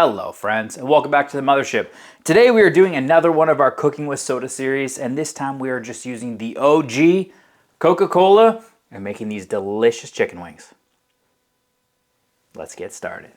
Hello friends, and welcome back to the Mothership. Today we are doing another one of our Cooking with Soda series, and this time we are just using the OG Coca Cola and making these delicious chicken wings. Let's get started.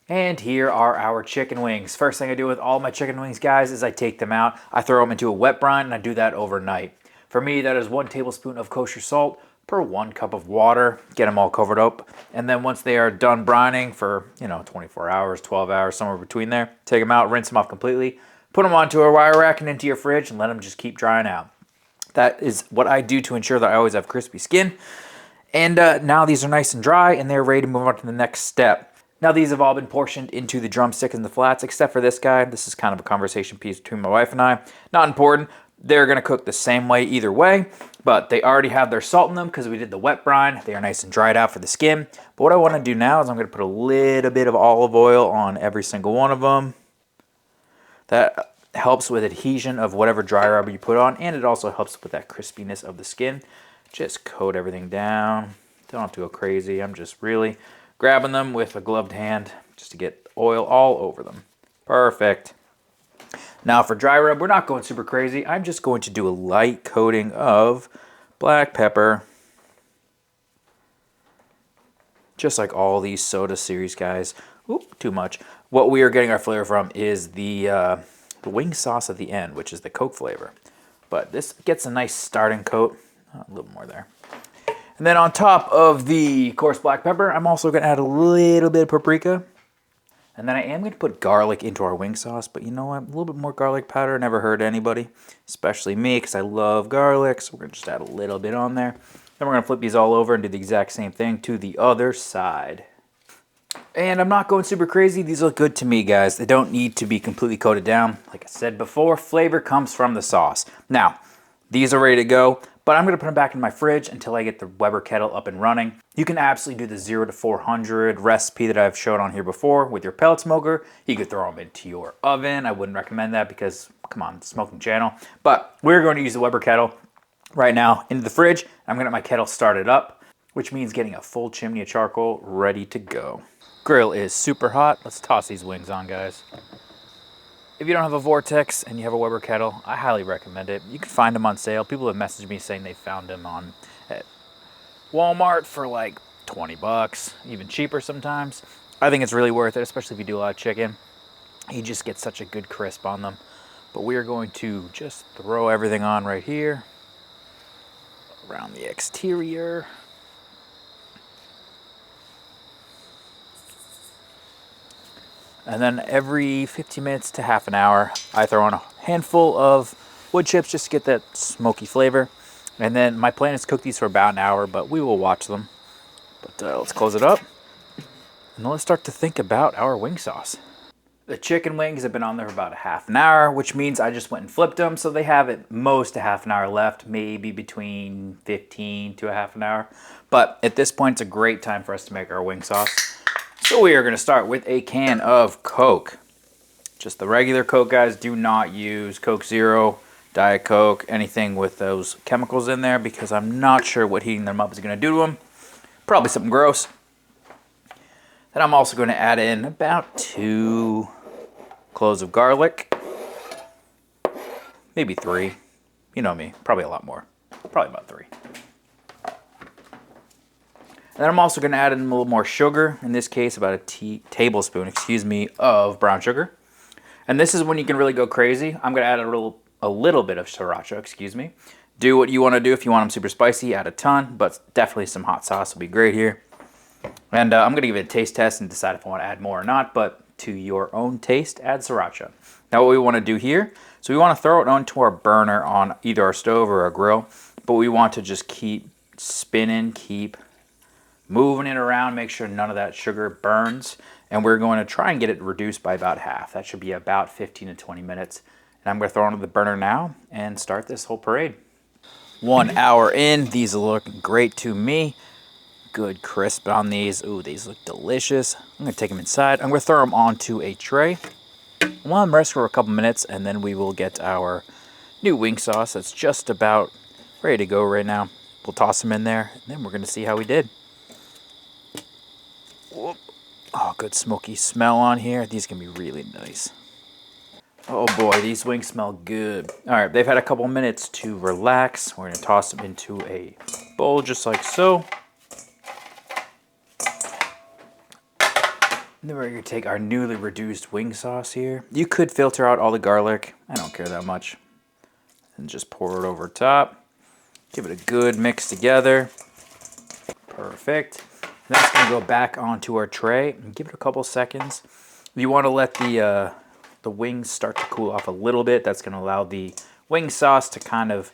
And here are our chicken wings. First thing I do with all my chicken wings, guys, is I take them out, I throw them into a wet brine, and I do that overnight. For me, that is 1 tablespoon of kosher salt per 1 cup of water. Get them all covered up. And then once they are done brining for, 24 hours, 12 hours, somewhere between there, take them out, rinse them off completely, put them onto a wire rack and into your fridge and let them just keep drying out. That is what I do to ensure that I always have crispy skin. And now these are nice and dry and they're ready to move on to the next step. Now these have all been portioned into the drumsticks and the flats, except for this guy. This is kind of a conversation piece between my wife and I. Not important. They're going to cook the same way either way, but they already have their salt in them because we did the wet brine. They are nice and dried out for the skin. But what I want to do now is I'm going to put a little bit of olive oil on every single one of them. That helps with adhesion of whatever dry rub you put on, and it also helps with that crispiness of the skin. Just coat everything down. Don't have to go crazy. I'm just really grabbing them with a gloved hand just to get oil all over them. Perfect. Now for dry rub, we're not going super crazy. I'm just going to do a light coating of black pepper. Just like all these soda series, guys. Oop, too much. What we are getting our flavor from is the wing sauce at the end, which is the Coke flavor. But this gets a nice starting coat. A little more there. And then on top of the coarse black pepper, I'm also going to add a little bit of paprika. And then I am going to put garlic into our wing sauce, but you know what? A little bit more garlic powder never hurt anybody, especially me because I love garlic. So we're going to just add a little bit on there. Then we're going to flip these all over and do the exact same thing to the other side. And I'm not going super crazy. These look good to me, guys. They don't need to be completely coated down. Like I said before, flavor comes from the sauce. Now, these are ready to go. But I'm going to put them back in my fridge until I get the Weber kettle up and running. You can absolutely do the 0 to 400 recipe that I've shown on here before with your pellet smoker. You could throw them into your oven. I wouldn't recommend that because, come on, it's a smoking channel. But we're going to use the Weber kettle right now into the fridge. I'm going to get my kettle started up, which means getting a full chimney of charcoal ready to go. Grill is super hot. Let's toss these wings on, guys. If you don't have a Vortex and you have a Weber kettle, I highly recommend it. You can find them on sale. People have messaged me saying they found them at Walmart for like 20 bucks, even cheaper sometimes. I think it's really worth it, especially if you do a lot of chicken. You just get such a good crisp on them. But we are going to just throw everything on right here, around the exterior. And then every 15 minutes to half an hour, I throw on a handful of wood chips just to get that smoky flavor. And then my plan is to cook these for about an hour, but we will watch them. But let's close it up. And let's start to think about our wing sauce. The chicken wings have been on there for about a half an hour, which means I just went and flipped them. So they have at most a half an hour left, maybe between 15 to a half an hour. But at this point, it's a great time for us to make our wing sauce. So we are going to start with a can of Coke. Just the regular Coke, guys. Do not use Coke Zero, Diet Coke, anything with those chemicals in there because I'm not sure what heating them up is going to do to them. Probably something gross. Then I'm also going to add in about 2 cloves of garlic. Maybe 3. You know me. Probably a lot more. Probably about 3. And then I'm also going to add in a little more sugar, in this case about a tablespoon, of brown sugar. And this is when you can really go crazy. I'm going to add a little bit of Siracha, Do what you want to do. If you want them super spicy, add a ton, but definitely some hot sauce will be great here. And I'm going to give it a taste test and decide if I want to add more or not, but to your own taste, add Siracha. Now what we want to do here, so we want to throw it onto our burner on either our stove or our grill, but we want to just keep spinning, keep moving it around, make sure none of that sugar burns, and we're going to try and get it reduced by about half. That should be about 15 to 20 minutes. And I'm going to throw it onto the burner now and start this whole parade. 1 hour in, these are looking great to me. Good crisp on these. Ooh, these look delicious. I'm going to take them inside. I'm going to throw them onto a tray. We'll let them rest for a couple minutes, and then we will get our new wing sauce that's just about ready to go right now. We'll toss them in there, and then we're going to see how we did. Whoop. Oh, good smoky smell on here. These can be really nice. Oh boy, these wings smell good. All right, they've had a couple minutes to relax. We're gonna toss them into a bowl just like so. And then we're gonna take our newly reduced wing sauce here. You could filter out all the garlic. I don't care that much. And just pour it over top. Give it a good mix together. Perfect. That's gonna go back onto our tray and give it a couple seconds. You wanna let the wings start to cool off a little bit. That's gonna allow the wing sauce to kind of,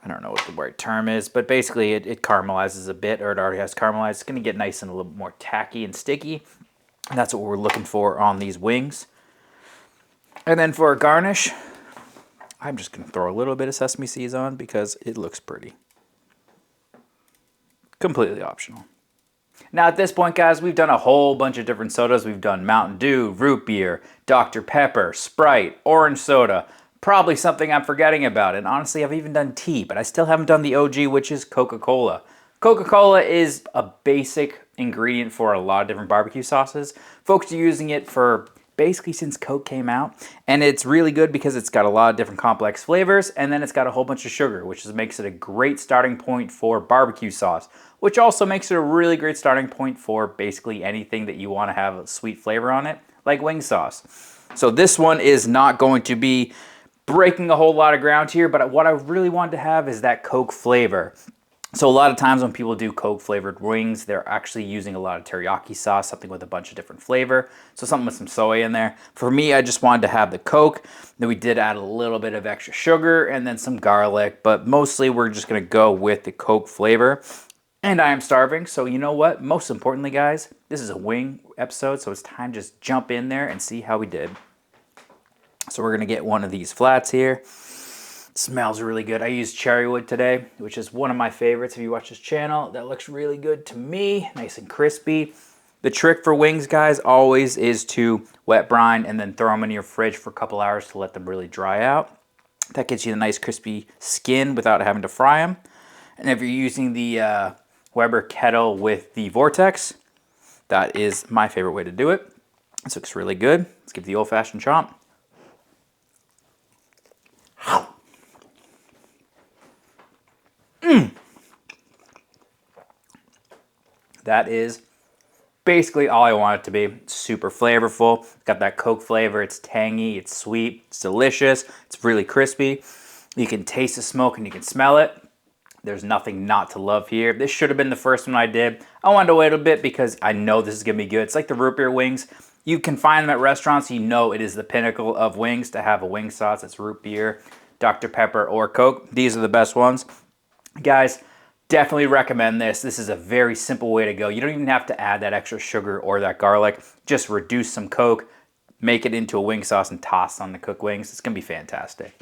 I don't know what the right term is, but basically it caramelizes a bit, or it already has caramelized. It's gonna get nice and a little more tacky and sticky. And that's what we're looking for on these wings. And then for a garnish, I'm just gonna throw a little bit of sesame seeds on because it looks pretty. Completely optional. Now at this point, guys, we've done a whole bunch of different sodas. We've done Mountain Dew, root beer, Dr. Pepper, Sprite, orange soda, probably something I'm forgetting about. And honestly, I've even done tea, but I still haven't done the OG, which is Coca Cola. Coca Cola is a basic ingredient for a lot of different barbecue sauces. Folks are using it for basically since Coke came out, and it's really good because it's got a lot of different complex flavors, and then it's got a whole bunch of sugar, which makes it a great starting point for barbecue sauce, which also makes it a really great starting point for basically anything that you want to have a sweet flavor on it, like wing sauce. So this one is not going to be breaking a whole lot of ground here, but what I really wanted to have is that Coke flavor. So a lot of times when people do Coke flavored wings, they're actually using a lot of teriyaki sauce, something with a bunch of different flavor. So something with some soy in there. For me, I just wanted to have the Coke. Then we did add a little bit of extra sugar and then some garlic, but mostly we're just gonna go with the Coke flavor. And I am starving, so you know what? Most importantly, guys, this is a wing episode, so it's time to just jump in there and see how we did. So we're gonna get one of these flats here. Smells really good. I used cherry wood today, which is one of my favorites if you watch this channel. That looks really good to me, nice and crispy. The trick for wings, guys, always is to wet brine and then throw them in your fridge for a couple hours to let them really dry out. That gets you a nice crispy skin without having to fry them. And if you're using the Weber kettle with the Vortex, that is my favorite way to do it. This looks really good. Let's give it the old-fashioned chomp. That is basically all I want it to be. It's super flavorful. It's got that Coke flavor. It's tangy. It's sweet. It's delicious. It's really crispy. You can taste the smoke and you can smell it. There's nothing not to love here. This should have been the first one I did. I wanted to wait a bit because I know this is going to be good. It's like the root beer wings. You can find them at restaurants. You know it is the pinnacle of wings to have a wing sauce. It's root beer, Dr. Pepper, or Coke. These are the best ones. Guys, definitely recommend this. This is a very simple way to go. You don't even have to add that extra sugar or that garlic. Just reduce some Coke, make it into a wing sauce, and toss on the cooked wings. It's going to be fantastic.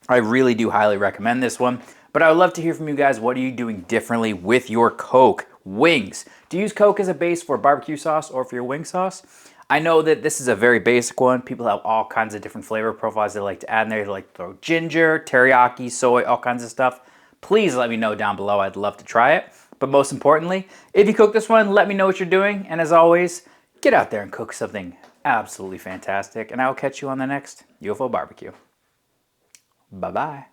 I really do highly recommend this one. But I would love to hear from you guys. What are you doing differently with your Coke wings? Do you use Coke as a base for barbecue sauce or for your wing sauce? I know that this is a very basic one. People have all kinds of different flavor profiles they like to add in there. They like to throw ginger, teriyaki, soy, all kinds of stuff. Please let me know down below. I'd love to try it. But most importantly, if you cook this one, let me know what you're doing. And as always, get out there and cook something absolutely fantastic. And I will catch you on the next UFO barbecue. Bye-bye.